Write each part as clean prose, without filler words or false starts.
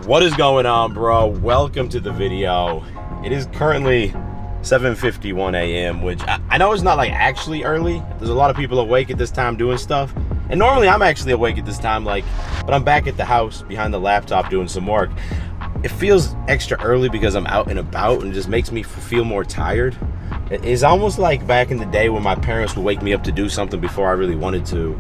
What is going on, bro? Welcome to the video. It is currently 7:51 a.m., which I know is not like actually early. There's a lot of people awake at this time doing stuff. And normally I'm actually awake at this time, but I'm back at the house behind the laptop doing some work. It feels extra early because I'm out and about and just makes me feel more tired. It's almost like back in the day when my parents would wake me up to do something before I really wanted to.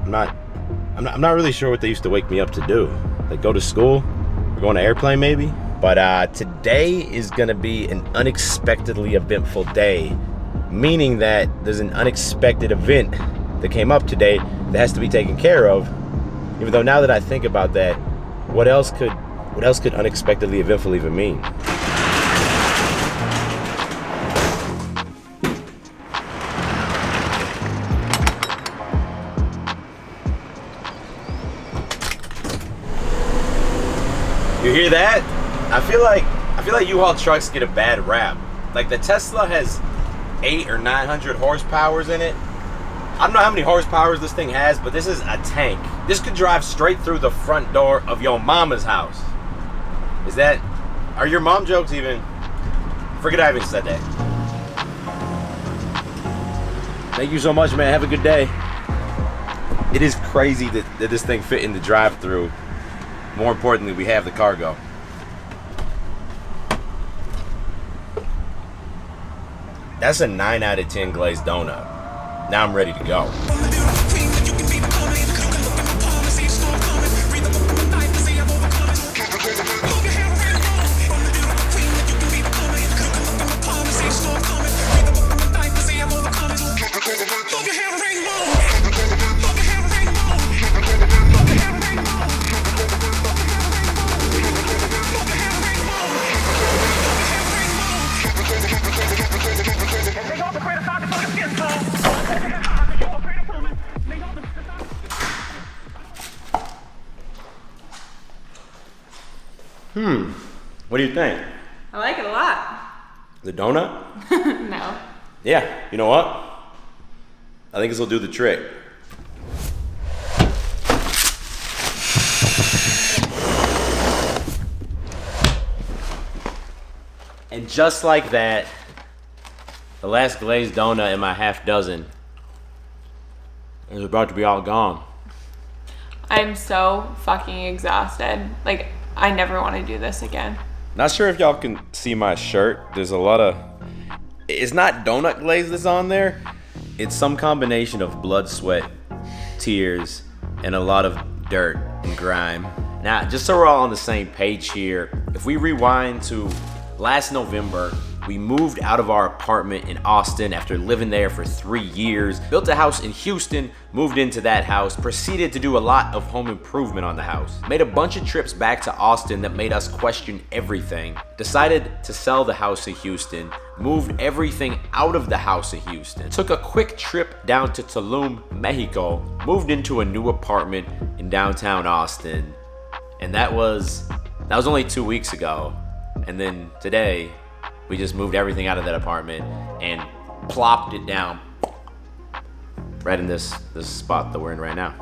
I'm not really sure what they used to wake me up to do. Like go to school or go on an airplane maybe. But today is gonna be an unexpectedly eventful day, meaning that there's an unexpected event that came up today that has to be taken care of. Even though now that I think about that, what else could unexpectedly eventful even mean? You hear that? I feel like U-Haul trucks get a bad rap. Like the Tesla has 800 or 900 horsepowers in it. I don't know how many horsepowers this thing has, but this is a tank. This could drive straight through the front door of your mama's house. Are your mom jokes even? Forget I even said that. Thank you so much, man. Have a good day. It is crazy that this thing fit in the drive-through. More importantly, we have the cargo. That's a 9 out of 10 glazed donut. Now I'm ready to go. What do you think? I like it a lot. The donut? No. Yeah, you know what? I think this will do the trick. And just like that, the last glazed donut in my half dozen is about to be all gone. I'm so fucking exhausted. Like, I never want to do this again. Not sure if y'all can see my shirt. There's a lot of... It's not donut glaze that's on there. It's some combination of blood, sweat, tears, and a lot of dirt and grime. Now, just so we're all on the same page here, if we rewind to last November, we moved out of our apartment in Austin after living there for 3 years, built a house in Houston, moved into that house, proceeded to do a lot of home improvement on the house, made a bunch of trips back to Austin that made us question everything, decided to sell the house in Houston, moved everything out of the house in Houston, took a quick trip down to Tulum, Mexico, moved into a new apartment in downtown Austin, and that was only 2 weeks ago. And then today, we just moved everything out of that apartment and plopped it down right in this spot that we're in right now.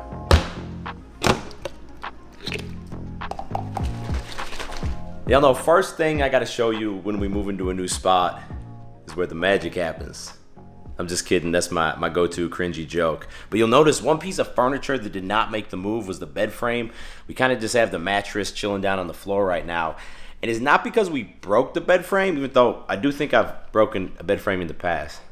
Y'all know, first thing I gotta show you when we move into a new spot is where the magic happens. I'm just kidding, that's my go-to cringy joke. But you'll notice one piece of furniture that did not make the move was the bed frame. We kind of just have the mattress chilling down on the floor right now. And it's not because we broke the bed frame, even though I do think I've broken a bed frame in the past.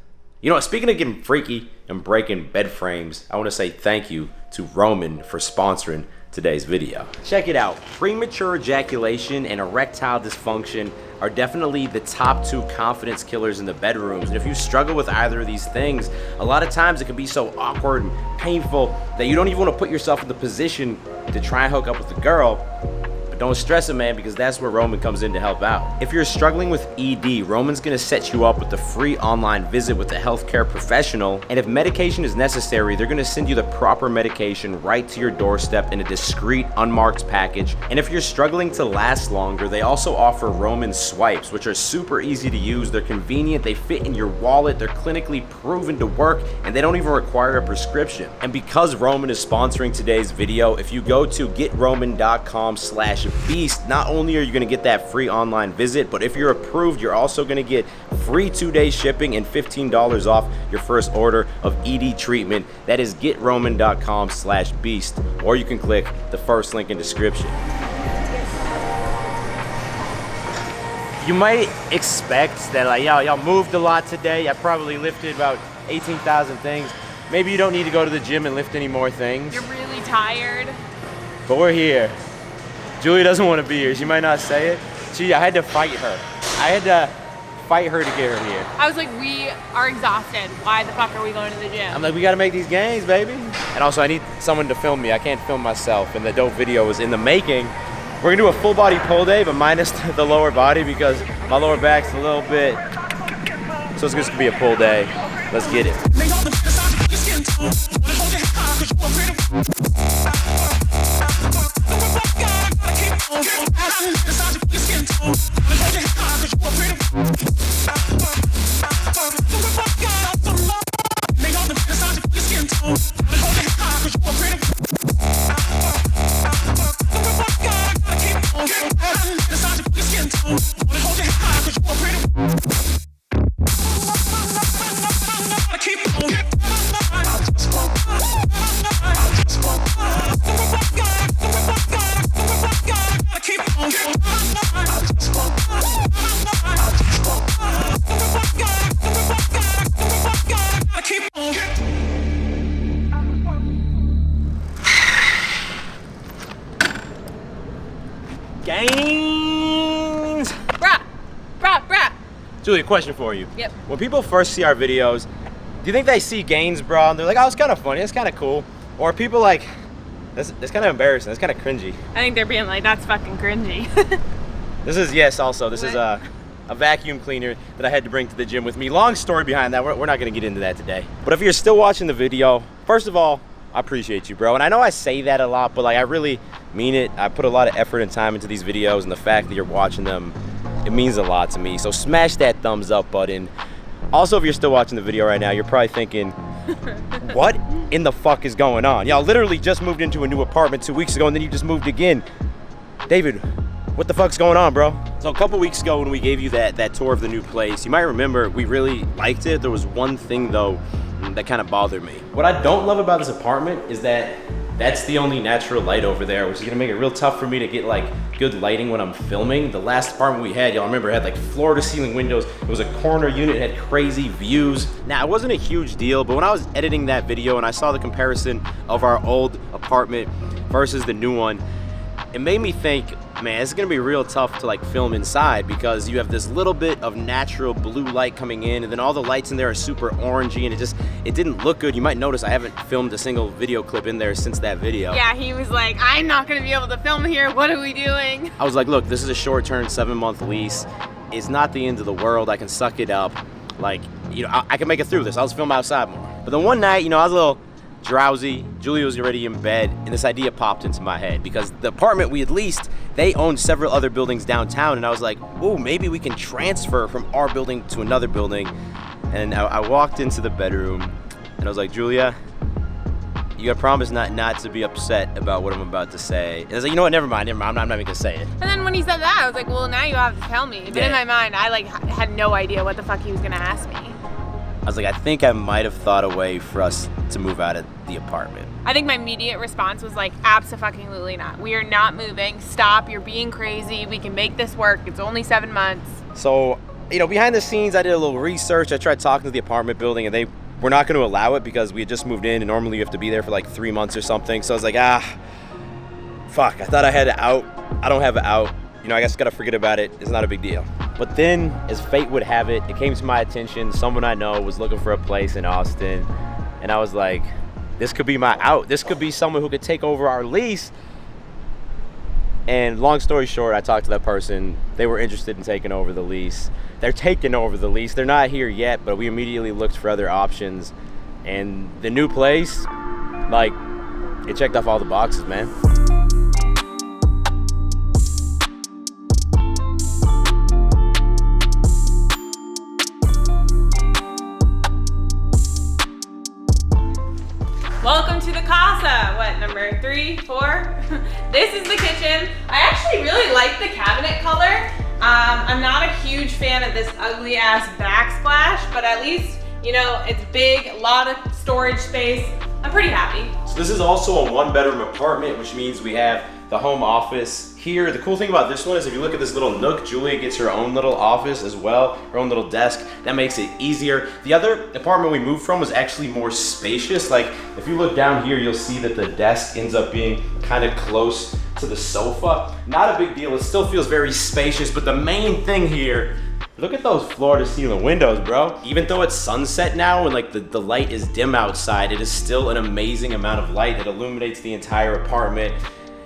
You know what, speaking of getting freaky and breaking bed frames, I want to say thank you to Roman for sponsoring today's video. Check it out. Premature ejaculation and erectile dysfunction are definitely the top 2 confidence killers in the bedrooms. And if you struggle with either of these things, a lot of times it can be so awkward and painful that you don't even want to put yourself in the position to try and hook up with a girl. Don't stress it, man, because that's where Roman comes in to help out. If you're struggling with ED, Roman's gonna set you up with a free online visit with a healthcare professional, and if medication is necessary, they're gonna send you the proper medication right to your doorstep in a discreet, unmarked package. And if you're struggling to last longer, they also offer Roman swipes, which are super easy to use. They're convenient, they fit in your wallet, they're clinically proven to work, and they don't even require a prescription. And because Roman is sponsoring today's video, if you go to getroman.com/ beast, not only are you going to get that free online visit, but if you're approved, you're also going to get free 2-day shipping and $15 off your first order of ED treatment. That is getroman.com/beast, or you can click the first link in description. You might expect that, like, y'all moved a lot today. I probably lifted about 18,000 things. Maybe you don't need to go to the gym and lift any more things. You're really tired. But we're here. Julia doesn't want to be here. She might not say it. I had to fight her. I had to fight her to get her here. I was like, we are exhausted. Why the fuck are we going to the gym? I'm like, we got to make these gains, baby. And also, I need someone to film me. I can't film myself. And the dope video is in the making. We're going to do a full body pull day, but minus the lower body because my lower back's a little bit. So it's just going to be a pull day. Let's get it. Gains! Brah! Julia, question for you. Yep. When people first see our videos, do you think they see gains, bro, and they're like, oh, it's kind of funny, it's kind of cool? Or are people like, that's kind of embarrassing, that's kind of cringy? I think they're being like, that's fucking cringy. This is a vacuum cleaner that I had to bring to the gym with me. Long story behind that, we're not gonna get into that today. But if you're still watching the video, first of all, I appreciate you, bro. And I know I say that a lot, but like I really mean it. I put a lot of effort and time into these videos, and the fact that you're watching them, it means a lot to me. So smash that thumbs up button. Also, if you're still watching the video right now, you're probably thinking, what in the fuck is going on? Y'all literally just moved into a new apartment 2 weeks ago, and then you just moved again. David, what the fuck's going on, bro? So a couple weeks ago when we gave you that tour of the new place, you might remember we really liked it. There was one thing though that kind of bothered me. What I don't love about this apartment is that that's the only natural light over there, which is gonna make it real tough for me to get like good lighting when I'm filming. The last apartment we had, y'all remember, had like floor to ceiling windows. It was a corner unit, it had crazy views. Now, it wasn't a huge deal, but when I was editing that video and I saw the comparison of our old apartment versus the new one, it made me think, man, it's gonna be real tough to like film inside because you have this little bit of natural blue light coming in, and then all the lights in there are super orangey, and it didn't look good. You might notice I haven't filmed a single video clip in there since that video. Yeah, he was like, I'm not gonna be able to film here. What are we doing? I was like, look, this is a short-term 7-month lease. It's not the end of the world. I can suck it up. Like, you know, I can make it through this. I'll just film outside more. But then one night, you know, I was a little drowsy. Julia was already in bed, and this idea popped into my head because the apartment we had leased, they owned several other buildings downtown, and I was like, oh, maybe we can transfer from our building to another building. And I walked into the bedroom, and I was like, Julia, you gotta promise not to be upset about what I'm about to say. And I was like, you know what, never mind, I'm not even gonna say it. And then when he said that, I was like, well, now you have to tell me. But in my mind, I like had no idea what the fuck he was gonna ask me. I was like, I think I might have thought a way for us to move out of the apartment. I think my immediate response was like, abso-fucking-lutely not. We are not moving. Stop. You're being crazy. We can make this work. It's only 7 months. So, you know, behind the scenes, I did a little research. I tried talking to the apartment building, and they were not going to allow it because we had just moved in, and normally you have to be there for like 3 months or something. So I was like, fuck. I thought I had it out. I don't have it out. You know, I guess I gotta forget about it. It's not a big deal. But then, as fate would have it, it came to my attention. Someone I know was looking for a place in Austin, and I was like, this could be my out. This could be someone who could take over our lease. And long story short, I talked to that person. They were interested in taking over the lease. They're taking over the lease. They're not here yet, but we immediately looked for other options. And the new place, like, it checked off all the boxes, man. Welcome to the casa. What, number 3, 4? This is the kitchen. I actually really like the cabinet color. I'm not a huge fan of this ugly ass backsplash, but at least, you know, it's big, a lot of storage space. I'm pretty happy. So this is also a 1-bedroom apartment, which means we have the home office here. The cool thing about this one is if you look at this little nook, Julia gets her own little office as well, her own little desk. That makes it easier. The other apartment we moved from was actually more spacious. Like if you look down here, you'll see that the desk ends up being kind of close to the sofa. Not a big deal, it still feels very spacious, but the main thing here, look at those floor to ceiling windows, bro. Even though it's sunset now and like the light is dim outside, it is still an amazing amount of light that illuminates the entire apartment.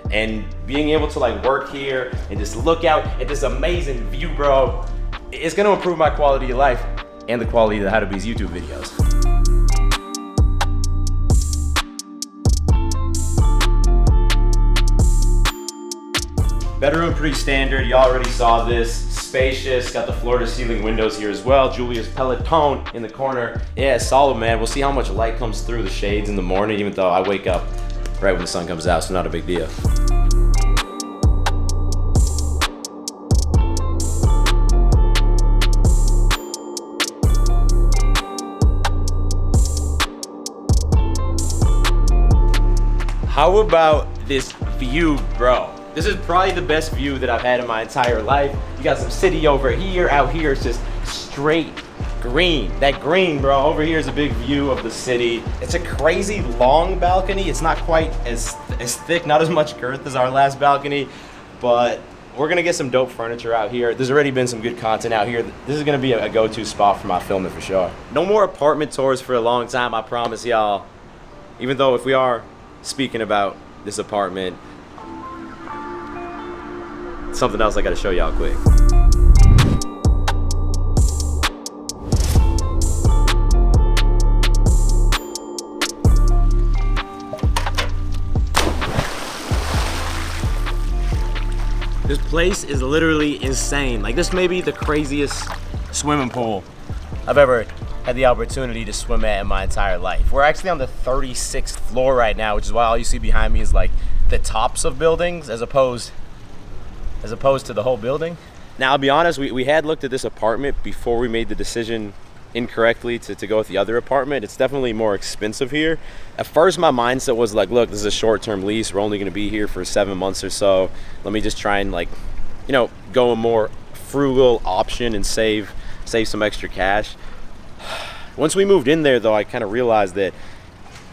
And being able to like work here and just look out at this amazing view, bro, it's gonna improve my quality of life and the quality of the How to Be's YouTube videos. Bedroom pretty standard, you already saw this. Spacious, got the floor to ceiling windows here as well. Julia's Peloton in the corner. Yeah, solid, man. We'll see how much light comes through the shades in the morning, even though I wake up right when the sun comes out, so not a big deal. How about this view, bro? This is probably the best view that I've had in my entire life. You got some city over here. Out here it's just straight green. That green, bro, over here is a big view of the city. It's a crazy long balcony. It's not quite as thick, not as much girth as our last balcony, but we're gonna get some dope furniture out here. There's already been some good content out here. This is gonna be a go-to spot for my filming for sure. No more apartment tours for a long time, I promise y'all. Even though if we are speaking about this apartment, something else I gotta show y'all quick. This place is literally insane. Like this may be the craziest swimming pool I've ever had the opportunity to swim at in my entire life. We're actually on the 36th floor right now, which is why all you see behind me is like the tops of buildings as opposed to the whole building. Now, I'll be honest, we had looked at this apartment before we made the decision incorrectly to go with the other apartment. It's definitely more expensive here. At first, my mindset was like, look, this is a short-term lease. We're only gonna be here for 7 months or so. Let me just try and like, you know, go a more frugal option and save some extra cash. Once we moved in there though, I kind of realized that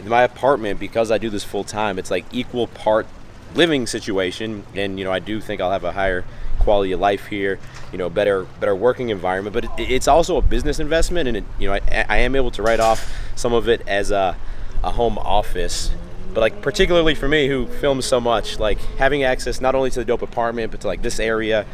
my apartment, because I do this full time, it's like equal part living situation, and you know I do think I'll have a higher quality of life here, you know, better working environment, but it's also a business investment, and you know I am able to write off some of it as a home office. But like particularly for me who films so much, like having access not only to the dope apartment but to like this area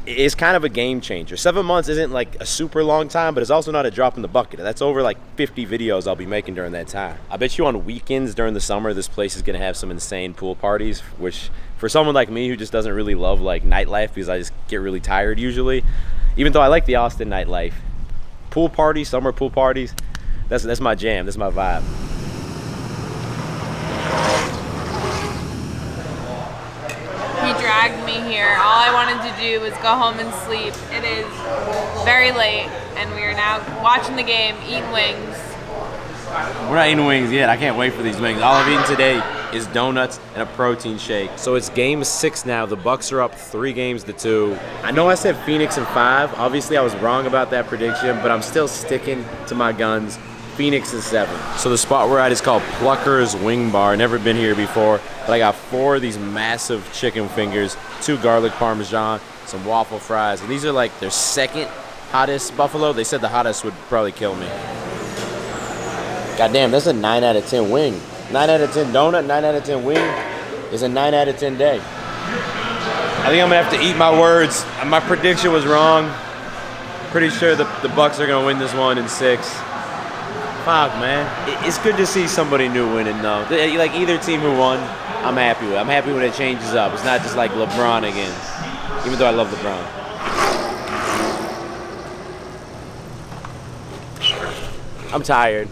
is kind of a game changer. 7 months isn't like a super long time, but it's also not a drop in the bucket. That's over like 50 videos I'll be making during that time. I bet you on weekends during the summer, this place is gonna have some insane pool parties, which for someone like me who just doesn't really love like nightlife, because I just get really tired usually, even though I like the Austin nightlife, pool parties, summer pool parties, that's my jam, that's my vibe. He dragged me here. All I wanted to do was go home and sleep. It is very late, and we are now watching the game, eating wings. We're not eating wings yet. I can't wait for these wings. All I've eaten today is donuts and a protein shake. So it's game 6 now. The Bucks are up 3-2. I know I said Phoenix in 5. Obviously, I was wrong about that prediction, but I'm still sticking to my guns. Phoenix in 7. So the spot we're at is called Plucker's Wing Bar. Never been here before, but I got 4 of these massive chicken fingers, 2 garlic parmesan, some waffle fries, and these are like their second hottest buffalo. They said the hottest would probably kill me. God damn, that's a 9 out of 10 wing. 9 out of 10 donut, 9 out of 10 wing is a 9 out of 10 day. I think I'm gonna have to eat my words. My prediction was wrong. Pretty sure the Bucks are gonna win this one in 6. Fuck, man. It's good to see somebody new winning, though. Like, either team who won, I'm happy with. I'm happy when it changes up. It's not just like LeBron again, even though I love LeBron. I'm tired.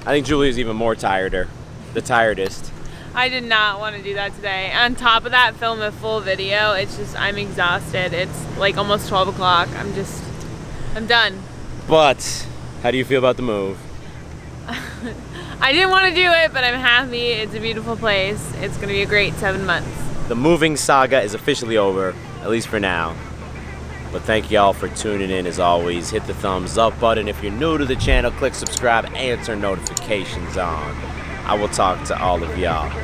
I think Julia's even more tireder. the tiredest. I did not want to do that today. On top of that, film a full video. It's just, I'm exhausted. It's like almost 12 o'clock. I'm done. But how do you feel about the move? I didn't want to do it, but I'm happy. It's a beautiful place. It's going to be a great 7 months. The moving saga is officially over, at least for now. But thank y'all for tuning in as always. Hit the thumbs up button. If you're new to the channel, click subscribe and turn notifications on. I will talk to all of y'all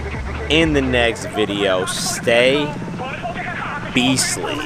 in the next video. Stay beastly.